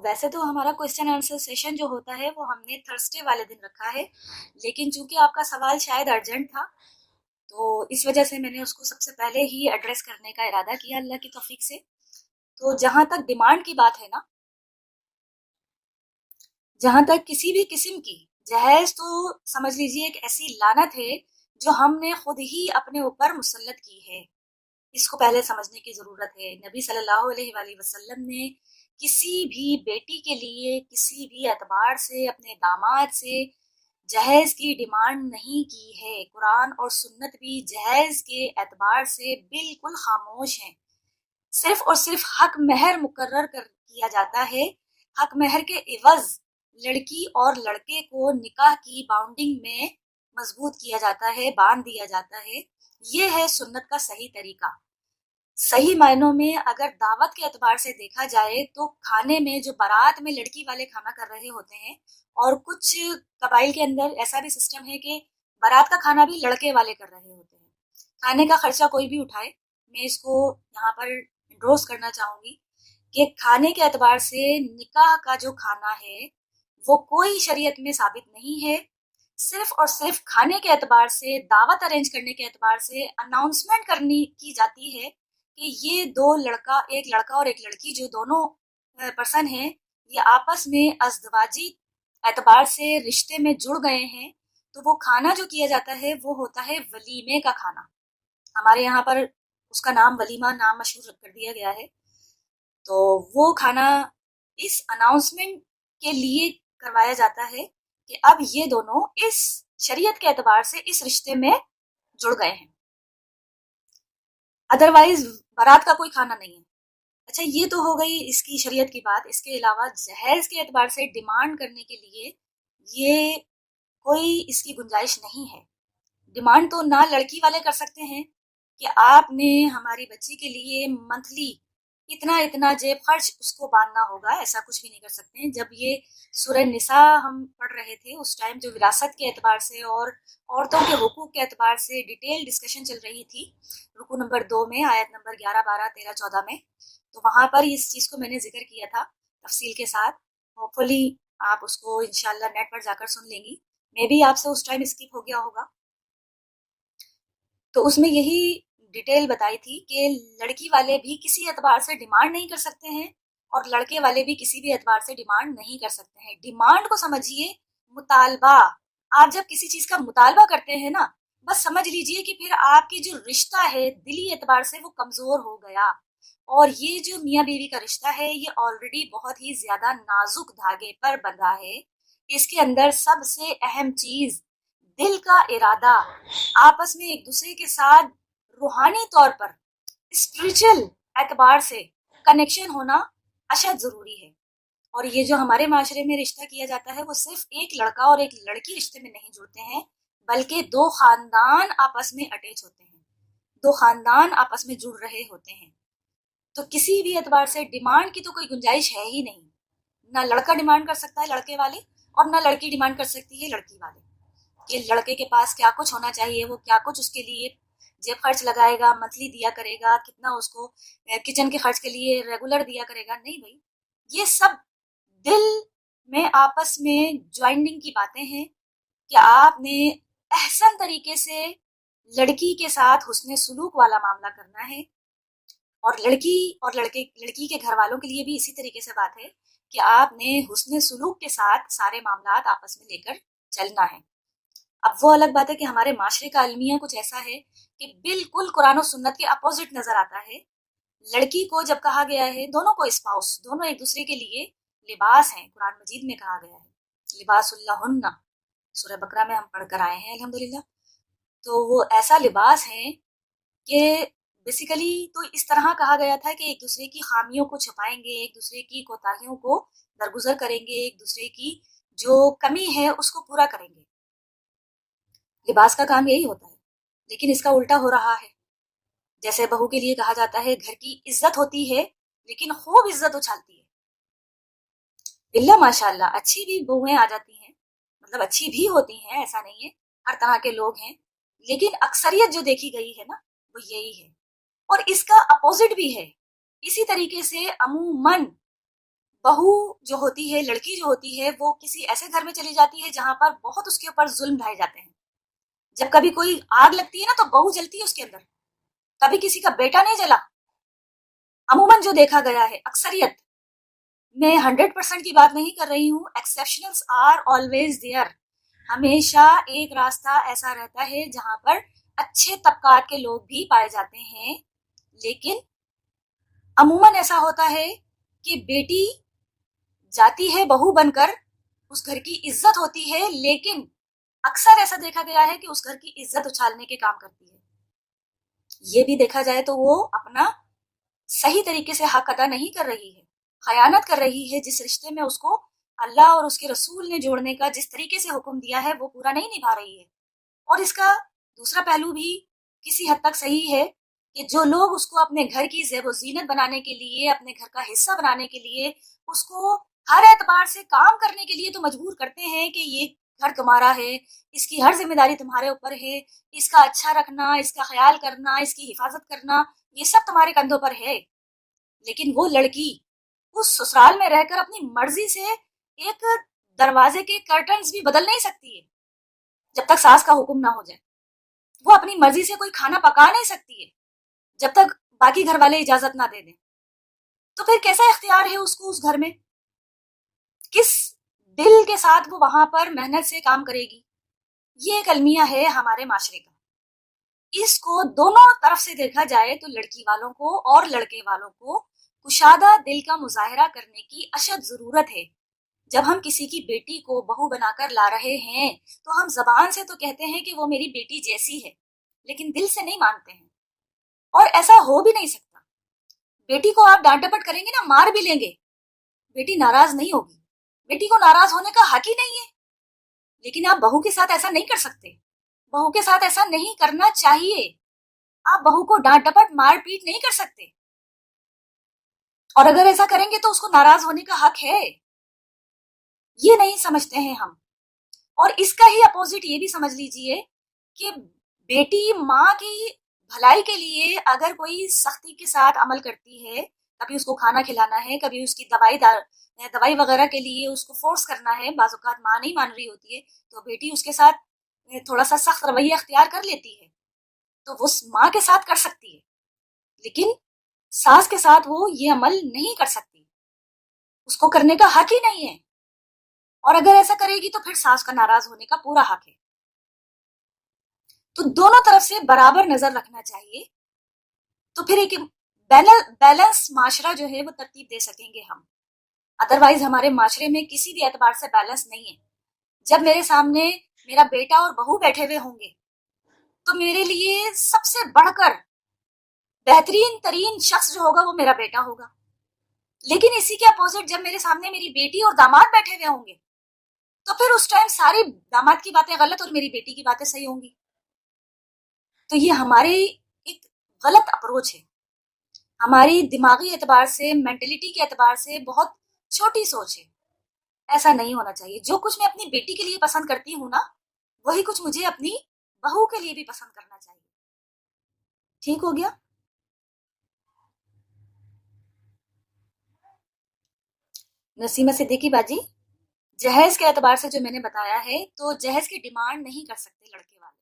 ویسے تو ہمارا کوشچن آنسر سیشن جو ہوتا ہے وہ ہم نے تھرسڈے والے دن رکھا ہے، لیکن چونکہ آپ کا سوال شاید ارجنٹ تھا تو اس وجہ سے میں نے اس کو سب سے پہلے ہی ایڈریس کرنے کا ارادہ کیا اللہ کی توفیق سے۔ تو جہاں تک ڈیمانڈ کی بات ہے نا، جہاں تک کسی بھی قسم کی جہیز، تو سمجھ لیجئے ایک ایسی لعنت ہے جو ہم نے خود ہی اپنے اوپر مسلط کی ہے۔ اس کو پہلے سمجھنے کی ضرورت ہے۔ نبی صلی اللہ علیہ وآلہ وسلم نے کسی بھی بیٹی کے لیے کسی بھی اعتبار سے اپنے داماد سے جہیز کی ڈیمانڈ نہیں کی ہے۔ قرآن اور سنت بھی جہیز کے اعتبار سے بالکل خاموش ہیں۔ صرف اور صرف حق مہر مقرر کیا جاتا ہے۔ حق مہر کے عوض لڑکی اور لڑکے کو نکاح کی باؤنڈنگ میں مضبوط کیا جاتا ہے، باندھ دیا جاتا ہے۔ یہ ہے سنت کا صحیح طریقہ۔ صحیح معنوں میں اگر دعوت کے اعتبار سے دیکھا جائے تو کھانے میں جو بارات میں لڑکی والے کھانا کر رہے ہوتے ہیں، اور کچھ قبائل کے اندر ایسا بھی سسٹم ہے کہ بارات کا کھانا بھی لڑکے والے کر رہے ہوتے ہیں۔ کھانے کا خرچہ کوئی بھی اٹھائے، میں اس کو یہاں پر انڈورس کرنا چاہوں گی کہ کھانے کے اعتبار سے نکاح کا جو کھانا ہے وہ کوئی شریعت میں ثابت نہیں ہے۔ صرف اور صرف کھانے کے اعتبار سے، دعوت ارینج کرنے کے اعتبار سے اناؤنسمنٹ کرنی کی جاتی ہے کہ یہ دو ایک لڑکا اور ایک لڑکی جو دونوں پرسن ہیں، یہ آپس میں ازدواجی اعتبار سے رشتے میں جڑ گئے ہیں۔ تو وہ کھانا جو کیا جاتا ہے وہ ہوتا ہے ولیمے کا کھانا۔ ہمارے یہاں پر اس کا نام ولیمہ نام مشہور کر دیا گیا ہے۔ تو وہ کھانا اس اناؤنسمنٹ کے لیے کروایا جاتا ہے کہ اب یہ دونوں اس شریعت کے اعتبار سے اس رشتے میں جڑ گئے ہیں، ادروائز بارات کا کوئی کھانا نہیں ہے۔ اچھا، یہ تو ہو گئی اس کی شریعت کی بات۔ اس کے علاوہ جہیز کے اعتبار سے ڈیمانڈ کرنے کے لیے یہ کوئی اس کی گنجائش نہیں ہے۔ ڈیمانڈ تو نہ لڑکی والے کر سکتے ہیں کہ آپ نے ہماری بچی کے لیے منتھلی اتنا جیب خرچ اس کو باندھنا ہوگا، ایسا کچھ بھی نہیں کر سکتے ہیں۔ جب یہ سورہ نساء ہم پڑھ رہے تھے اس ٹائم جو وراثت کے اعتبار سے اور عورتوں کے حقوق کے اعتبار سے ڈیٹیل ڈسکشن چل رہی تھی، رکو نمبر 2 میں آیت نمبر 11 12 13 14 میں، تو وہاں پر اس چیز کو میں نے ذکر کیا تھا تفصیل کے ساتھ۔ ہوپ فلی آپ اس کو انشاءاللہ نیٹ پر جا کر سن لیں گی، میں بھی آپ سے اس ٹائم اسکپ ہو گیا ہوگا۔ تو اس میں یہی ڈیٹیل بتائی تھی کہ لڑکی والے بھی کسی اعتبار سے ڈیمانڈ نہیں کر سکتے ہیں اور لڑکے والے بھی کسی بھی اعتبار سے ڈیمانڈ نہیں کر سکتے ہیں۔ ڈیمانڈ کو سمجھیے مطالبہ۔ آپ جب کسی چیز کا مطالبہ کرتے ہیں نا، بس سمجھ لیجئے کہ پھر آپ کی جو رشتہ ہے دلی اعتبار سے وہ کمزور ہو گیا، اور یہ جو میاں بیوی کا رشتہ ہے یہ آلریڈی بہت ہی زیادہ نازک دھاگے پر بندھا ہے۔ اس کے اندر سب سے اہم چیز دل کا ارادہ، آپس میں ایک دوسرے کے ساتھ روحانی طور پر اسپریچل اعتبار سے کنیکشن ہونا اشد ضروری ہے۔ اور یہ جو ہمارے معاشرے میں رشتہ کیا جاتا ہے وہ صرف ایک لڑکا اور ایک لڑکی رشتے میں نہیں جڑتے ہیں، بلکہ دو خاندان آپس میں اٹیچ ہوتے ہیں، دو خاندان آپس میں جڑ رہے ہوتے ہیں۔ تو کسی بھی اعتبار سے ڈیمانڈ کی تو کوئی گنجائش ہے ہی نہیں۔ نہ لڑکا ڈیمانڈ کر سکتا ہے لڑکے والے، اور نہ لڑکی ڈیمانڈ کر سکتی ہے لڑکی والے کہ لڑکے کے پاس کیا کچھ ہونا چاہیے، وہ کیا کچھ اس کے لیے جیب خرچ لگائے گا، منتھلی دیا کرے گا، کتنا اس کو کچن کے خرچ کے لیے ریگولر دیا کرے گا۔ نہیں بھائی، یہ سب دل میں آپس میں جوائننگ کی باتیں ہیں کہ آپ نے احسن طریقے سے لڑکی کے ساتھ حسن سلوک والا معاملہ کرنا ہے، اور لڑکی کے گھر والوں کے لیے بھی اسی طریقے سے بات ہے کہ آپ نے حسن سلوک کے ساتھ سارے معاملات آپس میں لے کر چلنا ہے۔ اب وہ الگ بات ہے کہ ہمارے معاشرے کا المیہ کچھ ایسا ہے کہ بالکل قرآن و سنت کے اپوزٹ نظر آتا ہے۔ لڑکی کو جب کہا گیا ہے، دونوں کو اسپاؤس، دونوں ایک دوسرے کے لیے لباس ہیں، قرآن مجید میں کہا گیا ہے لباس اللہن، سورہ بقرہ میں ہم پڑھ کر آئے ہیں الحمدللہ۔ تو وہ ایسا لباس ہے کہ بیسیکلی تو اس طرح کہا گیا تھا کہ ایک دوسرے کی خامیوں کو چھپائیں گے، ایک دوسرے کی کوتاہیوں کو درگزر کریں گے، ایک دوسرے کی جو کمی ہے اس کو پورا کریں گے۔ لباس کا کام یہی ہوتا ہے، لیکن اس کا الٹا ہو رہا ہے۔ جیسے بہو کے لیے کہا جاتا ہے گھر کی عزت ہوتی ہے لیکن خوب عزت اچھالتی ہے۔ اللہ ماشاء اللہ اچھی بھی بہویں آ جاتی ہیں، مطلب اچھی بھی ہوتی ہیں، ایسا نہیں ہے، ہر طرح کے لوگ ہیں، لیکن اکثریت جو دیکھی گئی ہے نا وہ یہی ہے۔ اور اس کا اپوزٹ بھی ہے، اسی طریقے سے عموماً بہو جو ہوتی ہے، لڑکی جو ہوتی ہے، وہ کسی ایسے گھر میں چلی جاتی ہے جہاں پر بہت اس کے اوپر ظلم ڈھائے جاتے ہیں. جب کبھی کوئی آگ لگتی ہے نا تو بہو جلتی ہے اس کے اندر، کبھی کسی کا بیٹا نہیں جلا. عموماً جو دیکھا گیا ہے، اکثریت میں 100% کی بات نہیں کر رہی ہوں، ایکسیپشنلز آر آلویز دیئر. ہمیشہ ایک راستہ ایسا رہتا ہے جہاں پر اچھے طبقات کے لوگ بھی پائے جاتے ہیں، لیکن عموماً ایسا ہوتا ہے کہ بیٹی جاتی ہے بہو بن کر، اس گھر کی عزت ہوتی ہے، لیکن اکثر ایسا دیکھا گیا ہے کہ اس گھر کی عزت اچھالنے کے کام کرتی ہے. یہ بھی دیکھا جائے تو وہ اپنا صحیح طریقے سے حق ادا نہیں کر رہی ہے، خیانت کر رہی ہے. جس رشتے میں اس کو اللہ اور اس کے رسول نے جوڑنے کا جس طریقے سے حکم دیا ہے وہ پورا نہیں نبھا رہی ہے. اور اس کا دوسرا پہلو بھی کسی حد تک صحیح ہے کہ جو لوگ اس کو اپنے گھر کی زیب و زینت بنانے کے لیے، اپنے گھر کا حصہ بنانے کے لیے، اس کو ہر اعتبار سے کام کرنے کے لیے تو مجبور کرتے ہیں کہ یہ گھر تمہارا ہے، اس کی ہر ذمہ داری تمہارے اوپر ہے، اس کا اچھا رکھنا، اس کا خیال کرنا، اس کی حفاظت کرنا، یہ سب تمہارے کندھوں پر ہے. لیکن وہ لڑکی اس سسرال میں رہ کر اپنی مرضی سے ایک دروازے کے کرٹنز بھی بدل نہیں سکتی ہے جب تک ساس کا حکم نہ ہو جائے. وہ اپنی مرضی سے کوئی کھانا پکا نہیں سکتی ہے جب تک باقی گھر والے اجازت نہ دے دیں. تو پھر کیسا اختیار ہے اس کو اس گھر میں؟ کس دل کے ساتھ وہ وہاں پر محنت سے کام کرے گی؟ یہ ایک المیہ ہے ہمارے معاشرے کا. اس کو دونوں طرف سے دیکھا جائے تو لڑکی والوں کو اور لڑکے والوں کو کشادہ دل کا مظاہرہ کرنے کی اشد ضرورت ہے. جب ہم کسی کی بیٹی کو بہو بنا کر لا رہے ہیں تو ہم زبان سے تو کہتے ہیں کہ وہ میری بیٹی جیسی ہے، لیکن دل سے نہیں مانتے ہیں. اور ایسا ہو بھی نہیں سکتا. بیٹی کو آپ ڈانٹ ڈپٹ کریں گے نا، مار بھی لیں گے، بیٹی ناراض نہیں ہوگی. بیٹی کو ناراض ہونے کا حق ہی نہیں ہے. لیکن آپ بہو کے ساتھ ایسا نہیں کر سکتے، بہو کے ساتھ ایسا نہیں کرنا چاہیے. آپ بہو کو ڈانٹ ڈپٹ مار پیٹ نہیں کر سکتے، اور اگر ایسا کریں گے تو اس کو ناراض ہونے کا حق ہے. یہ نہیں سمجھتے ہیں ہم. اور اس کا ہی اپوزٹ یہ بھی سمجھ لیجئے کہ بیٹی ماں کی بھلائی کے لیے اگر کوئی سختی کے ساتھ عمل کرتی ہے، کبھی اس کو کھانا کھلانا ہے، کبھی اس کی دوائی وغیرہ کے لیے اس کو فورس کرنا ہے، بعض اوقات ماں نہیں مان رہی ہوتی ہے تو بیٹی اس کے ساتھ تھوڑا سا سخت رویہ اختیار کر لیتی ہے، تو وہ ماں کے ساتھ کر سکتی ہے، لیکن ساس کے ساتھ وہ یہ عمل نہیں کر سکتی، اس کو کرنے کا حق ہی نہیں ہے. اور اگر ایسا کرے گی تو پھر ساس کا ناراض ہونے کا پورا حق ہے. تو دونوں طرف سے برابر نظر رکھنا چاہیے، تو پھر ایک بیلنس معاشرہ جو ہے وہ ترتیب دے سکیں گے ہم. ادروائز ہمارے معاشرے میں کسی بھی اعتبار سے بیلنس نہیں ہے. جب میرے سامنے میرا بیٹا اور بہو بیٹھے ہوئے ہوں گے تو میرے لیے سب سے بڑھ کر بہترین ترین شخص جو ہوگا وہ میرا بیٹا ہوگا. لیکن اسی کے اپوزٹ جب میرے سامنے میری بیٹی اور داماد بیٹھے ہوئے ہوں گے تو پھر اس ٹائم ساری داماد کی باتیں غلط اور میری بیٹی کی باتیں صحیح ہوں گی. تو یہ ہماری ایک غلط اپروچ ہے، ہماری دماغی اعتبار سے، مینٹلٹی کے اعتبار سے بہت چھوٹی سوچ ہے. ایسا نہیں ہونا چاہیے. جو کچھ میں اپنی بیٹی کے لیے پسند کرتی ہوں نا، وہی کچھ مجھے اپنی بہو کے لیے بھی پسند کرنا چاہیے. ٹھیک ہو گیا؟ نسیمہ صدیقی باجی، جہیز کے اعتبار سے جو میں نے بتایا ہے، تو جہیز کی ڈیمانڈ نہیں کر سکتے لڑکے والے.